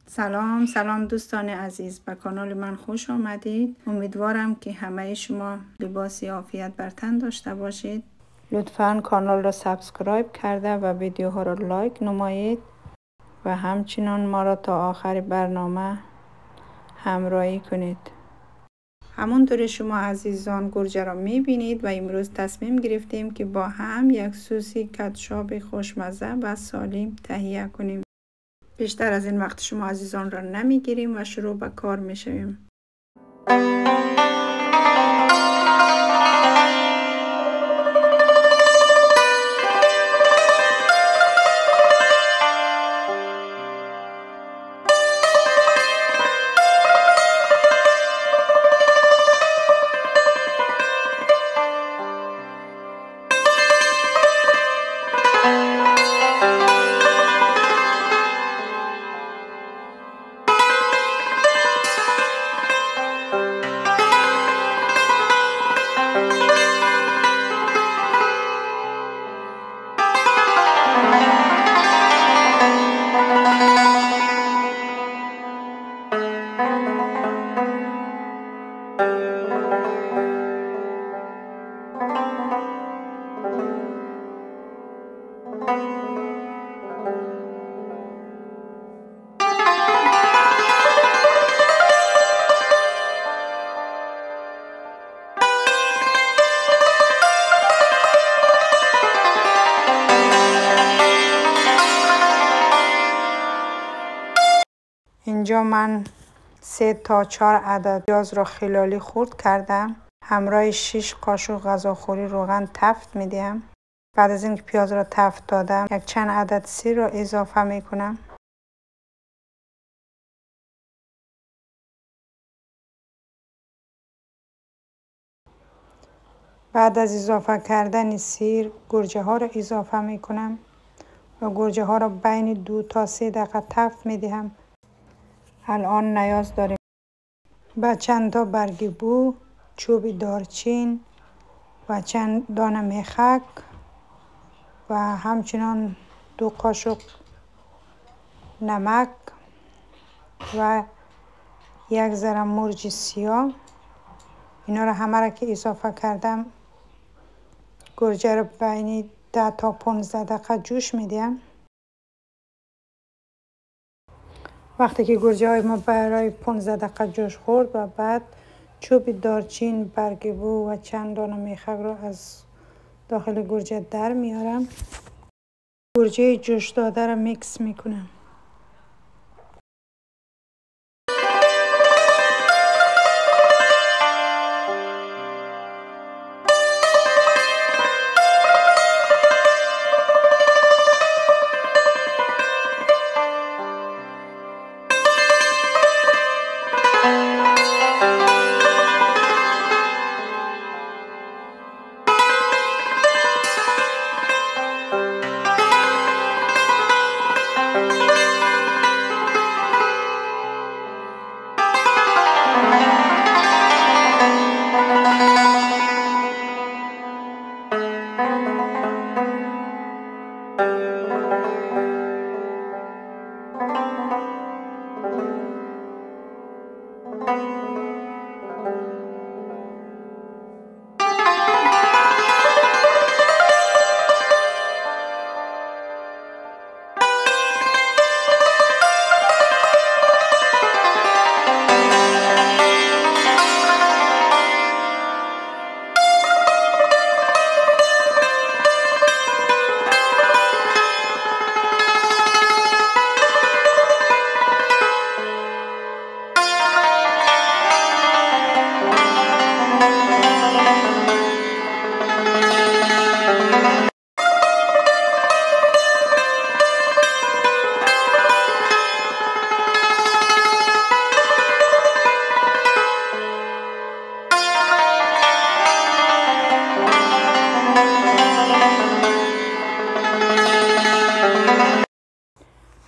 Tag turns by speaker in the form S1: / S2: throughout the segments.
S1: سلام دوستان عزیز، به کانال من خوش آمدید. امیدوارم که همه شما لباسی عافیت بر تن داشته باشید. لطفاً کانال را سابسکرایب کرده و ویدیوها را لایک نمایید و همچنان ما را تا آخر برنامه همراهی کنید. همونطور شما عزیزان گرجه را میبینید و امروز تصمیم گرفتیم که با هم یک سوسی کچاپ خوشمزه و سالم تهیه کنیم. بیشتر از این وقت شما عزیزان را نمیگیریم و شروع به کار میشویم. اینجا من 3 تا 4 عدد پیاز را خلالی خرد کردم. همراه 6 قاشق غذاخوری روغن تفت میدیم. بعد از اینکه پیاز را تفت دادم یک چند عدد سیر را اضافه میکنم. بعد از اضافه کردن سیر گرجه ها را اضافه میکنم و گرجه ها را بین 2 تا 3 دقیقه تفت میدهم. الان نیاز داریم با چند تا برگ بو، چوب دارچین و چند دانه میخک و همچنان 2 قاشق نمک و 1 ذره مرچ سیاه. اینا را همه را که اضافه کردم گرجه را بین 10 تا 15 دقیقه جوش میدیم. وقتی که گرجه های ما برای 15 دقیقه جوش خورد و بعد چوب دارچین، برگ بو و چند دانه میخک را از داخل گرجه در میارم. گرجه جوش داده را میکس میکنم.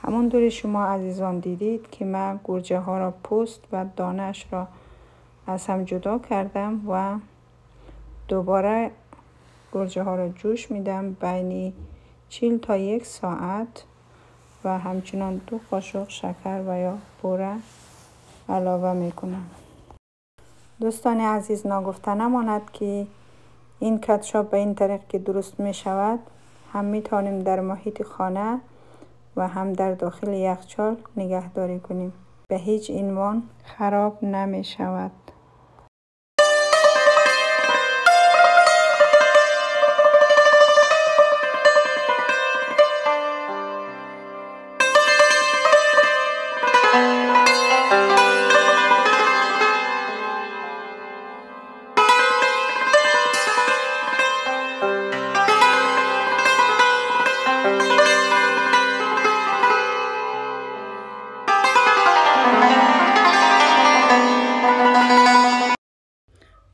S1: همونطوری شما عزیزان دیدید که من گرجه ها را پوست و دانش را از هم جدا کردم و دوباره گرجه ها را جوش میدم بین 40 تا 1 ساعت و همچنان 2 قاشق شکر و یا بوره علاوه میکنم. دوستان عزیز، نگفته نماند که این کاتشاپ به این طریق که درست می شود هم می توانیم در محیط خانه و هم در داخل یخچال نگهداری کنیم. به هیچ عنوان خراب نمی شود.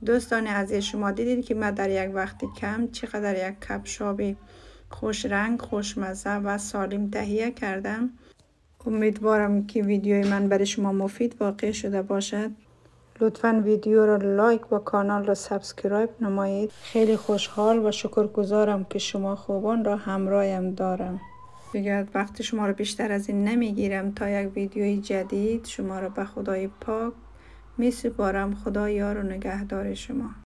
S1: دوستان عزیز، شما دیدید که من در یک وقت کم چقدر یک کبشاب خوش رنگ، خوشمزه و سالم تهیه کردم. امیدوارم که ویدیوی من برای شما مفید واقع شده باشد. لطفاً ویدیو را لایک و کانال را سابسکرایب نمایید. خیلی خوشحال و شکرگزارم که شما خوبان را همراهم دارم. دیگر وقت شما را بیشتر از این نمیگیرم. تا یک ویدیوی جدید شما را به خدای پاک می سپارم. خدا یار و نگهدار شما.